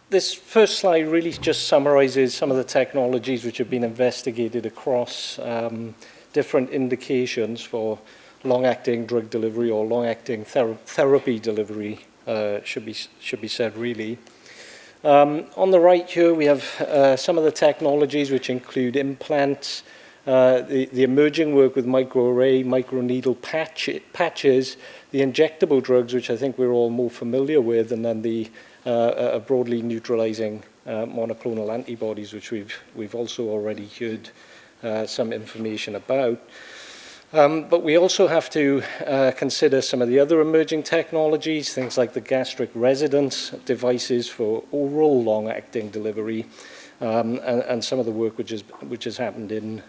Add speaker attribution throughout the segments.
Speaker 1: this first slide really just summarizes some of the technologies which have been investigated across different indications for long-acting drug delivery or long-acting therapy delivery, should be said really. On the right here, we have some of the technologies which include implants, the emerging work with microarray, microneedle patches, the injectable drugs, which I think we're all more familiar with, and then the broadly neutralizing monoclonal antibodies, which we've also already heard some information about. But we also have to consider some of the other emerging technologies, things like the gastric resonance devices for oral long-acting delivery, and some of the work which has happened in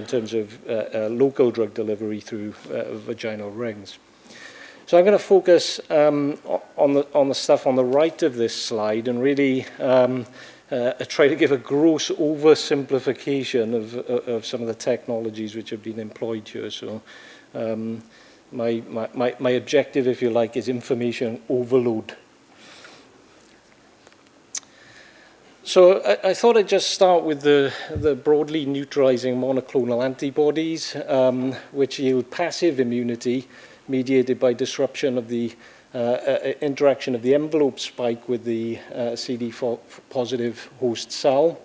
Speaker 1: terms of local drug delivery through vaginal rings. So I'm going to focus on the stuff on the right of this slide and really try to give a gross oversimplification of some of the technologies which have been employed here. So my objective, if you like, is information overload. So I thought I'd just start with the broadly neutralizing monoclonal antibodies, which yield passive immunity mediated by disruption of the interaction of the envelope spike with the CD4 positive host cell.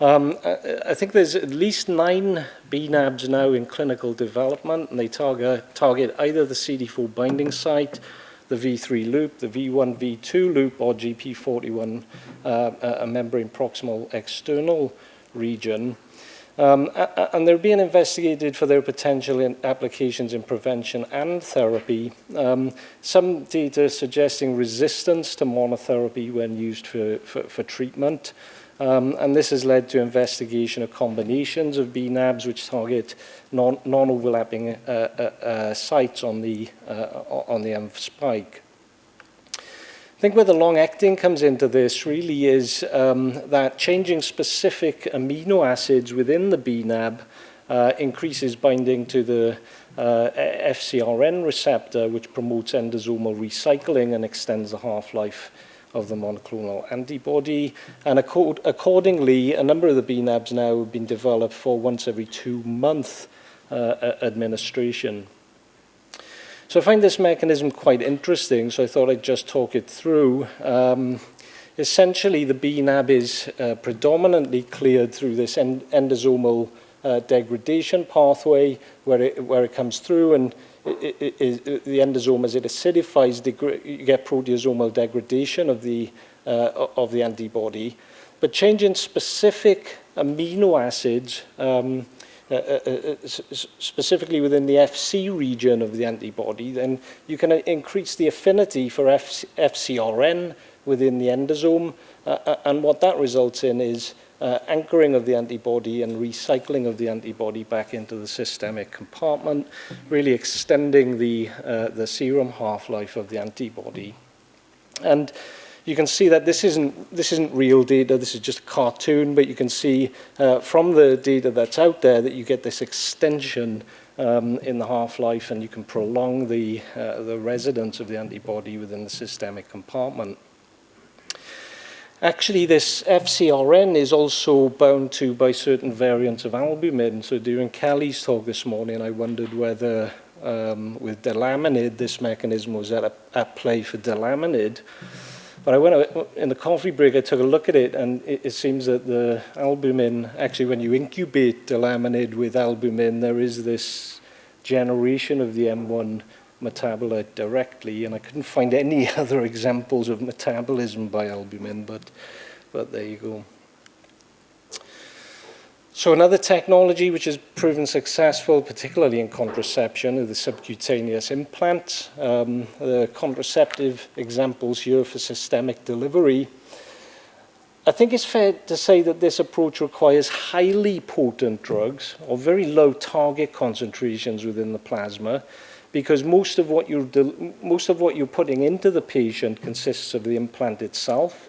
Speaker 1: I think there's at least 9 bNAbs now in clinical development, and they target either the CD4 binding site, the V3 loop, the V1, V2 loop, or GP41, a membrane proximal external region. And they're being investigated for their potential in applications in prevention and therapy. Some data suggesting resistance to monotherapy when used for treatment. And this has led to investigation of combinations of bNAbs which target non-overlapping sites on the M spike. I think where the long-acting comes into this really is that changing specific amino acids within the bNAb increases binding to the FcRn receptor, which promotes endosomal recycling and extends the half-life of the monoclonal antibody. And accordingly, a number of the bNAbs now have been developed for once every 2-month administration. So I find this mechanism quite interesting, so I thought I'd just talk it through. Essentially, the bNAb is predominantly cleared through this endosomal degradation pathway, where it comes through, and the endosome, as it acidifies, you get proteasomal degradation of the antibody. But changing specific amino acids, specifically within the Fc region of the antibody, then you can increase the affinity for FcRn within the endosome, and what that results in is anchoring of the antibody and recycling of the antibody back into the systemic compartment, really extending the serum half-life of the antibody. And you can see that this isn't real data, this is just a cartoon, but you can see from the data that's out there that you get this extension in the half-life, and you can prolong the residence of the antibody within the systemic compartment. Actually, this FcRn is also bound to by certain variants of albumin. So during Kelly's talk this morning, I wondered whether with delaminid, this mechanism was at play for delaminid. But I went in the coffee break, I took a look at it, and it seems that the albumin, actually when you incubate delaminid with albumin, there is this generation of the M1 metabolite directly, and I couldn't find any other examples of metabolism by albumin, but there you go. So another technology which has proven successful, particularly in contraception, are the subcutaneous implants. The contraceptive examples here for systemic delivery. I think it's fair to say that this approach requires highly potent drugs or very low target concentrations within the plasma, because most of what you're putting into the patient consists of the implant itself.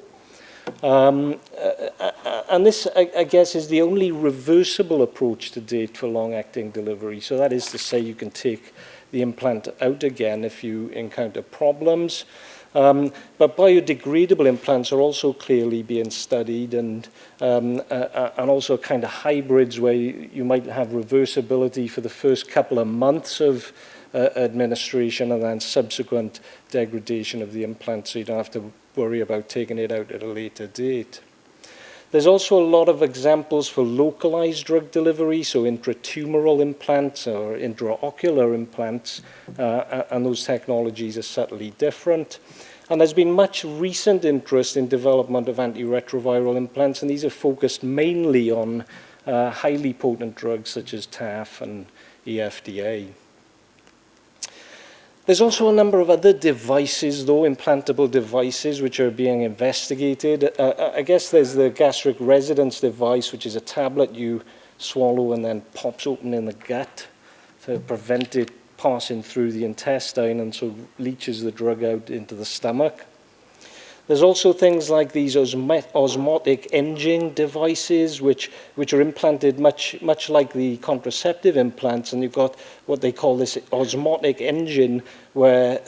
Speaker 1: And this, I guess, is the only reversible approach to date for long-acting delivery. So that is to say, you can take the implant out again if you encounter problems. But biodegradable implants are also clearly being studied, and also kind of hybrids where you might have reversibility for the first couple of months of administration and then subsequent degradation of the implant, so you don't have to worry about taking it out at a later date. There's also a lot of examples for localized drug delivery, so intratumoral implants or intraocular implants, and those technologies are subtly different. And there's been much recent interest in development of antiretroviral implants, and these are focused mainly on highly potent drugs such as TAF and EFDA. There's also a number of other devices, though, implantable devices, which are being investigated. I guess there's the gastric residence device, which is a tablet you swallow and then pops open in the gut to prevent it passing through the intestine, and so leaches the drug out into the stomach. There's also things like these osmotic engine devices, which are implanted much like the contraceptive implants, and you've got what they call this osmotic engine, where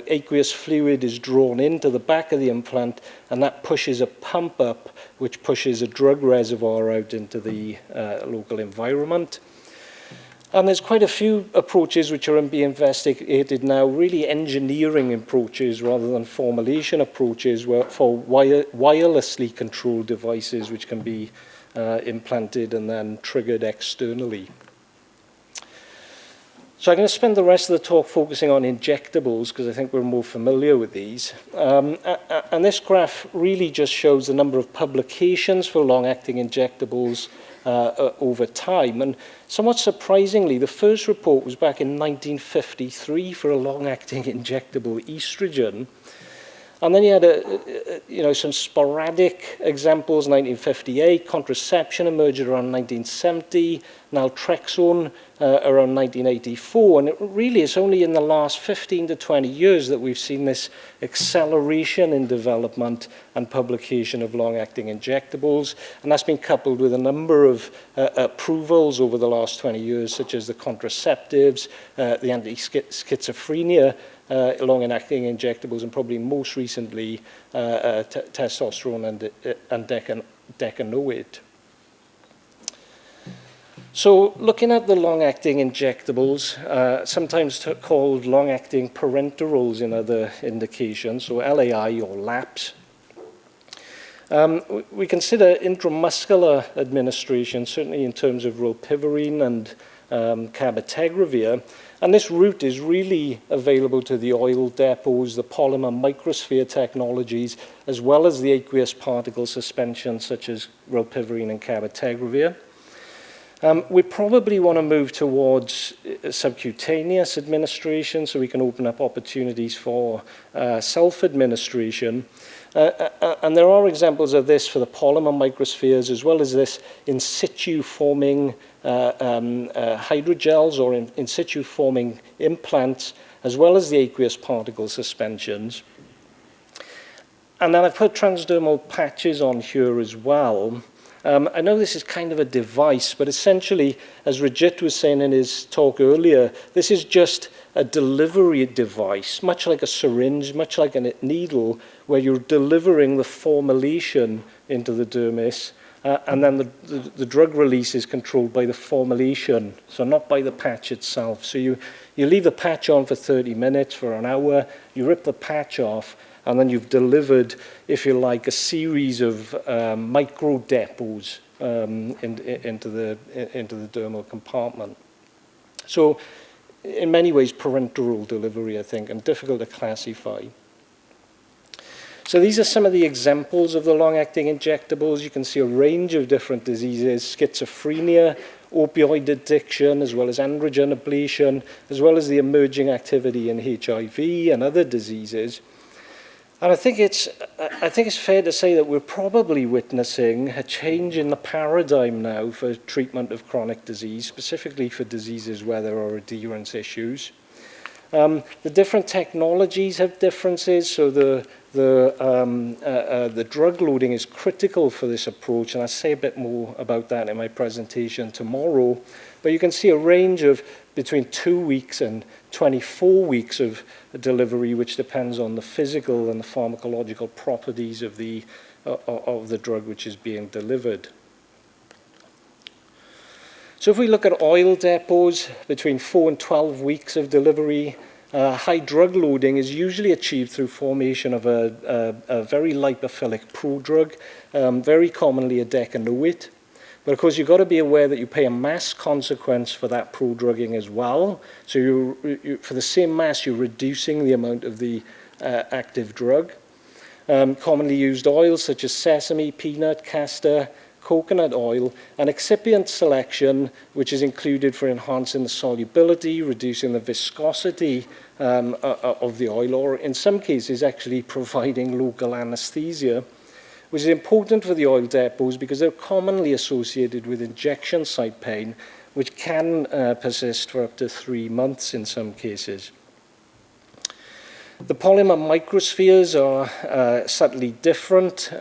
Speaker 1: aqueous fluid is drawn into the back of the implant, and that pushes a pump up, which pushes a drug reservoir out into the local environment. And there's quite a few approaches which are being investigated now, really engineering approaches rather than formulation approaches for wirelessly controlled devices which can be implanted and then triggered externally. So I'm going to spend the rest of the talk focusing on injectables because I think we're more familiar with these. And this graph really just shows the number of publications for long-acting injectables over time. And somewhat surprisingly, the first report was back in 1953 for a long-acting injectable estrogen. And then you had some sporadic examples, 1958, contraception emerged around 1970, naltrexone around 1984, and it really is only in the last 15 to 20 years that we've seen this acceleration in development and publication of long-acting injectables, and that's been coupled with a number of approvals over the last 20 years, such as the contraceptives, the anti-schizophrenia, long-acting injectables, and probably most recently testosterone and decanoid. So looking at the long-acting injectables, sometimes called long-acting parenterals in other indications, so LAI or LAPS, we consider intramuscular administration, certainly in terms of rilpivirine and cabotegravir, and this route is really available to the oil depots, the polymer microsphere technologies, as well as the aqueous particle suspensions such as rilpivirine and cabotegravir. We probably want to move towards subcutaneous administration so we can open up opportunities for self-administration. And there are examples of this for the polymer microspheres, as well as this in situ forming hydrogels or in situ forming implants, as well as the aqueous particle suspensions. And then I've put transdermal patches on here as well. I know this is kind of a device, but essentially, as Rajit was saying in his talk earlier, this is just a delivery device, much like a syringe, much like a needle, where you're delivering the formulation into the dermis, and then the drug release is controlled by the formulation, so not by the patch itself. So you leave the patch on for 30 minutes, for an hour, you rip the patch off, and then you've delivered, if you like, a series of micro depots into the dermal compartment. So in many ways, parenteral delivery, I think, and difficult to classify. So these are some of the examples of the long-acting injectables. You can see a range of different diseases: schizophrenia, opioid addiction, as well as androgen ablation, as well as the emerging activity in HIV and other diseases. And I think it's fair to say that we're probably witnessing a change in the paradigm now for treatment of chronic disease, specifically for diseases where there are adherence issues. The different technologies have differences, so the drug loading is critical for this approach, and I'll say a bit more about that in my presentation tomorrow. But you can see a range of between 2 weeks and 24 weeks of delivery, which depends on the physical and the pharmacological properties of the drug which is being delivered. So if we look at oil depots, between 4 and 12 weeks of delivery, high drug loading is usually achieved through formation of a very lipophilic prodrug, very commonly a decanoate. But of course, you've got to be aware that you pay a mass consequence for that prodrugging as well. So for the same mass, you're reducing the amount of the active drug. Commonly used oils such as sesame, peanut, castor, coconut oil, and excipient selection, which is included for enhancing the solubility, reducing the viscosity of the oil, or in some cases actually providing local anesthesia, which is important for the oil depots because they're commonly associated with injection site pain, which can persist for up to 3 months in some cases. The polymer microspheres are subtly different,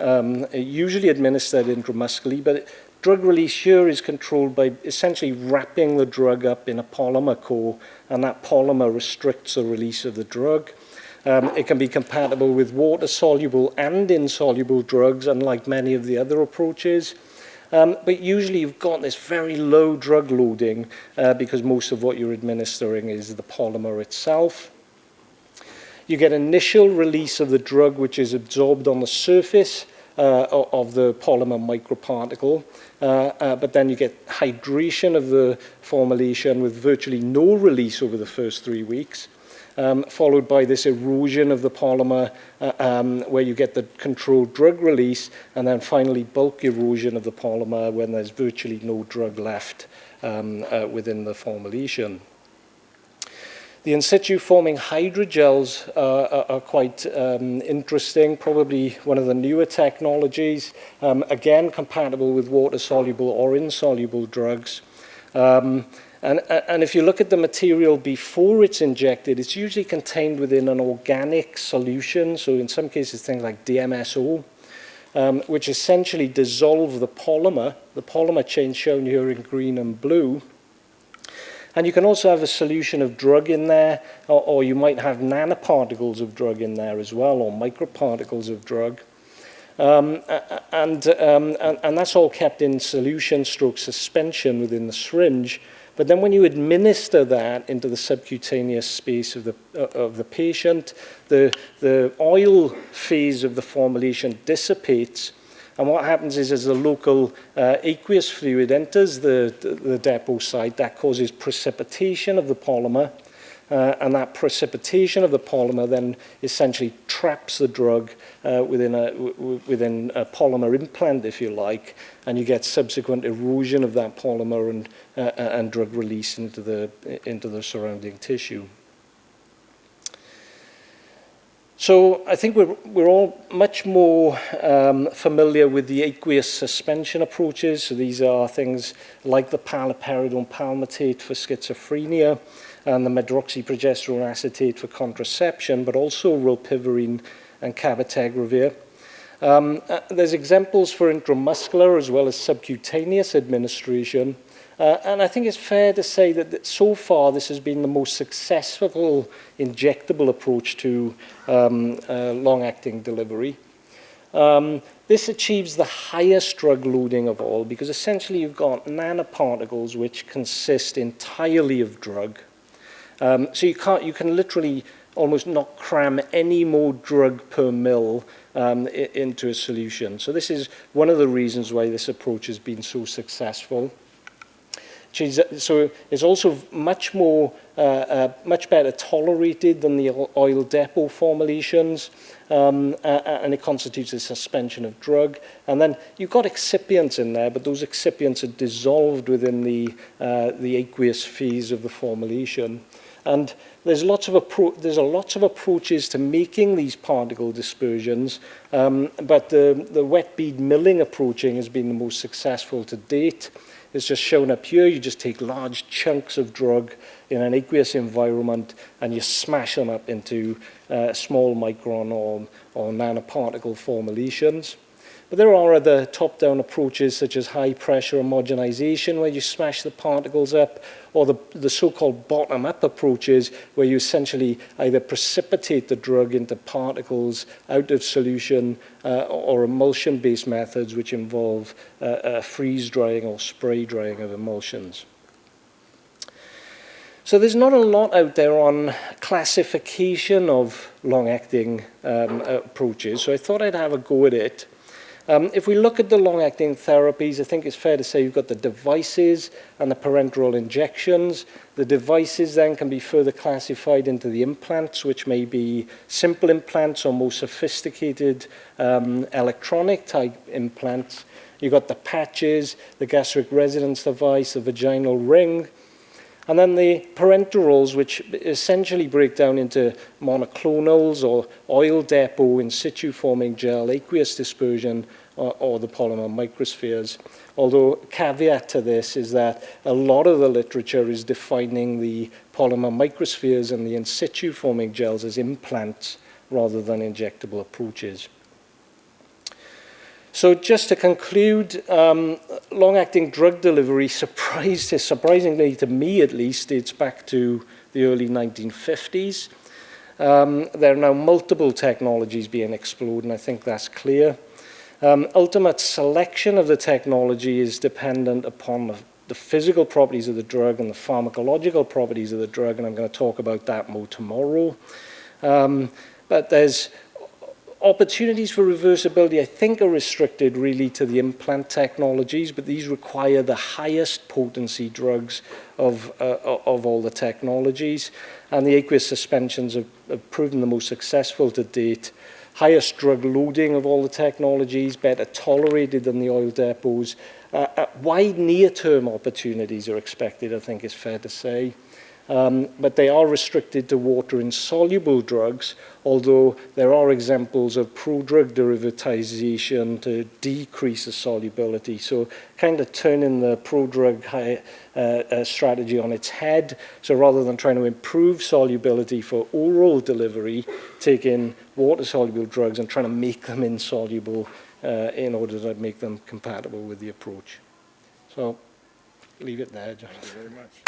Speaker 1: usually administered intramuscularly, but drug release here is controlled by essentially wrapping the drug up in a polymer core, and that polymer restricts the release of the drug. It can be compatible with water-soluble and insoluble drugs, unlike many of the other approaches. But usually you've got this very low drug loading because most of what you're administering is the polymer itself. You get initial release of the drug, which is absorbed on the surface of the polymer microparticle, but then you get hydration of the formulation with virtually no release over the first 3 weeks, followed by this erosion of the polymer where you get the controlled drug release, and then finally bulk erosion of the polymer when there's virtually no drug left within the formulation. The in situ forming hydrogels are quite interesting, probably one of the newer technologies, again compatible with water-soluble or insoluble drugs. And if you look at the material before it's injected, it's usually contained within an organic solution, so in some cases things like DMSO, which essentially dissolve the polymer chain shown here in green and blue. And you can also have a solution of drug in there, or you might have nanoparticles of drug in there as well, or microparticles of drug. And that's all kept in solution stroke suspension within the syringe. But then when you administer that into the subcutaneous space of the patient, the oil phase of the formulation dissipates. And what happens is as the local aqueous fluid enters the depot site, that causes precipitation of the polymer. And that precipitation of the polymer then essentially traps the drug within a polymer implant, if you like, and you get subsequent erosion of that polymer and drug release into the surrounding tissue. So I think we're all much more familiar with the aqueous suspension approaches. So these are things like the paliperidone palmitate for schizophrenia and the medroxyprogesterone acetate for contraception, but also rilpivirine and cabotegravir. There's examples for intramuscular as well as subcutaneous administration. And I think it's fair to say that so far this has been the most successful injectable approach to long-acting delivery. This achieves the highest drug loading of all because essentially you've got nanoparticles which consist entirely of drug. So you can literally almost not cram any more drug per mil into a solution. So this is one of the reasons why this approach has been so successful. So it's also much better tolerated than the oil depot formulations, and it constitutes a suspension of drug. And then you've got excipients in there, but those excipients are dissolved within the aqueous phase of the formulation. And there's lots of approaches to making these particle dispersions, but the wet bead milling approaching has been the most successful to date. It's just shown up here. You just take large chunks of drug in an aqueous environment and you smash them up into small micron or nanoparticle formulations. But there are other top-down approaches such as high-pressure homogenization, where you smash the particles up, or the so-called bottom-up approaches, where you essentially either precipitate the drug into particles out of solution, or emulsion-based methods which involve freeze-drying or spray-drying of emulsions. So there's not a lot out there on classification of long-acting approaches, so I thought I'd have a go at it. If we look at the long-acting therapies, I think it's fair to say you've got the devices and the parenteral injections. The devices then can be further classified into the implants, which may be simple implants or more sophisticated electronic type implants. You've got the patches, the gastric resonance device, the vaginal ring, and then the parenterals, which essentially break down into monoclonals or oil depot in situ forming gel, aqueous dispersion, or the polymer microspheres. Although caveat to this is that a lot of the literature is defining the polymer microspheres and the in situ forming gels as implants rather than injectable approaches. So just to conclude, long-acting drug delivery, surprisingly to me at least, dates back to the early 1950s. There are now multiple technologies being explored, and I think that's clear. Ultimate selection of the technology is dependent upon the physical properties of the drug and the pharmacological properties of the drug, and I'm going to talk about that more tomorrow. But there's opportunities for reversibility, I think, are restricted really to the implant technologies, but these require the highest potency drugs of all the technologies. And the aqueous suspensions have proven the most successful to date. Highest drug loading of all the technologies, better tolerated than the oil depots. Wide near-term opportunities are expected, I think is fair to say. But they are restricted to water-insoluble drugs, although there are examples of prodrug derivatization to decrease the solubility. So kind of turning the prodrug strategy on its head. So rather than trying to improve solubility for oral delivery, taking water-soluble drugs and trying to make them insoluble in order to make them compatible with the approach. So leave it there, John.
Speaker 2: Thank you very much.